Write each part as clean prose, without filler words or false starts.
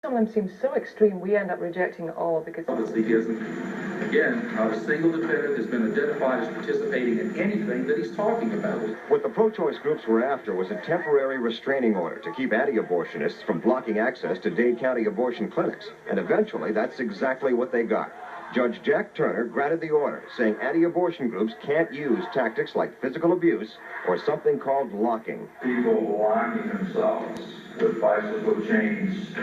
Some of them seem so extreme, we end up rejecting it all because... Obviously, he hasn't, again, not a single defendant has been identified as participating in anything that he's talking about. What the pro-choice groups were after was a temporary restraining order to keep anti-abortionists from blocking access to Dade County abortion clinics. And eventually, that's exactly what they got. Judge Jack Turner granted the order, saying anti-abortion groups can't use tactics like physical abuse or something called locking. People locking themselves with bicycle chains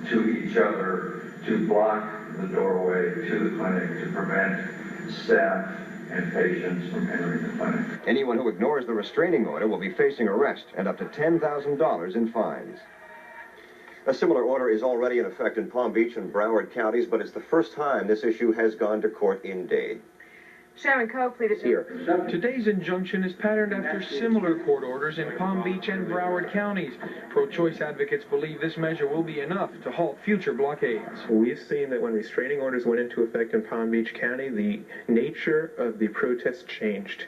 to each other to block the doorway to the clinic to prevent staff and patients from entering the clinic. Anyone who ignores the restraining order will be facing arrest and up to $10,000 in fines. A similar order is already in effect in Palm Beach and Broward counties, but it's the first time this issue has gone to court in Dade. Sharon Coe pleaded here. Today's injunction is patterned after similar court orders in Palm Beach and Broward counties. Pro-choice advocates believe this measure will be enough to halt future blockades. We've seen that when restraining orders went into effect in Palm Beach County, the nature of the protests changed.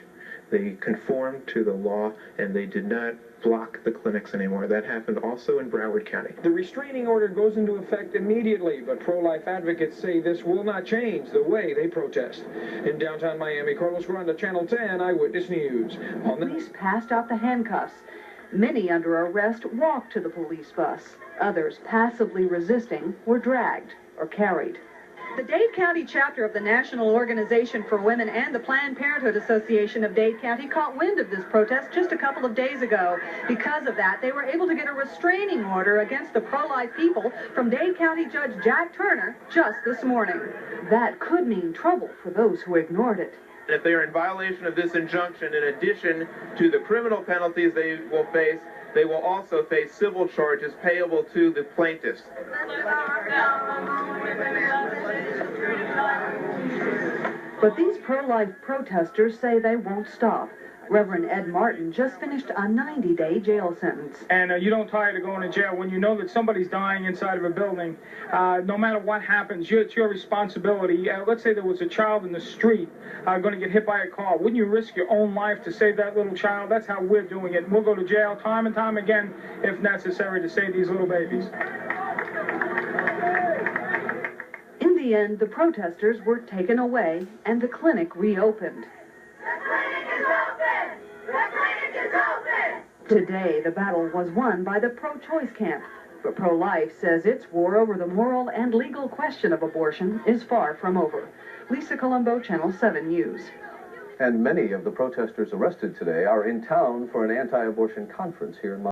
They conformed to the law, and they did not block the clinics anymore. That happened also in Broward County. The restraining order goes into effect immediately, but pro-life advocates say this will not change the way they protest. In downtown Miami, Carlos Granda, Channel 10 Eyewitness News. Police passed out the handcuffs. Many under arrest walked to the police bus. Others, passively resisting, were dragged or carried. The Dade County chapter of the National Organization for Women and the Planned Parenthood Association of Dade County caught wind of this protest just a couple of days ago. Because of that, they were able to get a restraining order against the pro-life people from Dade County Judge Jack Turner just this morning. That could mean trouble for those who ignored it. If they are in violation of this injunction, in addition to the criminal penalties they will face, they will also face civil charges payable to the plaintiffs. But these pro-life protesters say they won't stop. Reverend Ed Martin just finished a 90-day jail sentence. And you don't tire to going to jail when you know that somebody's dying inside of a building. No matter what happens, it's your responsibility. Let's say there was a child in the street going to get hit by a car. Wouldn't you risk your own life to save that little child? That's how we're doing it. We'll go to jail time and time again if necessary to save these little babies. In the end, the protesters were taken away and the clinic reopened. Today, the battle was won by the pro-choice camp, but pro-life says its war over the moral and legal question of abortion is far from over. Lisa Colombo, Channel 7 News. And many of the protesters arrested today are in town for an anti-abortion conference here in Miami.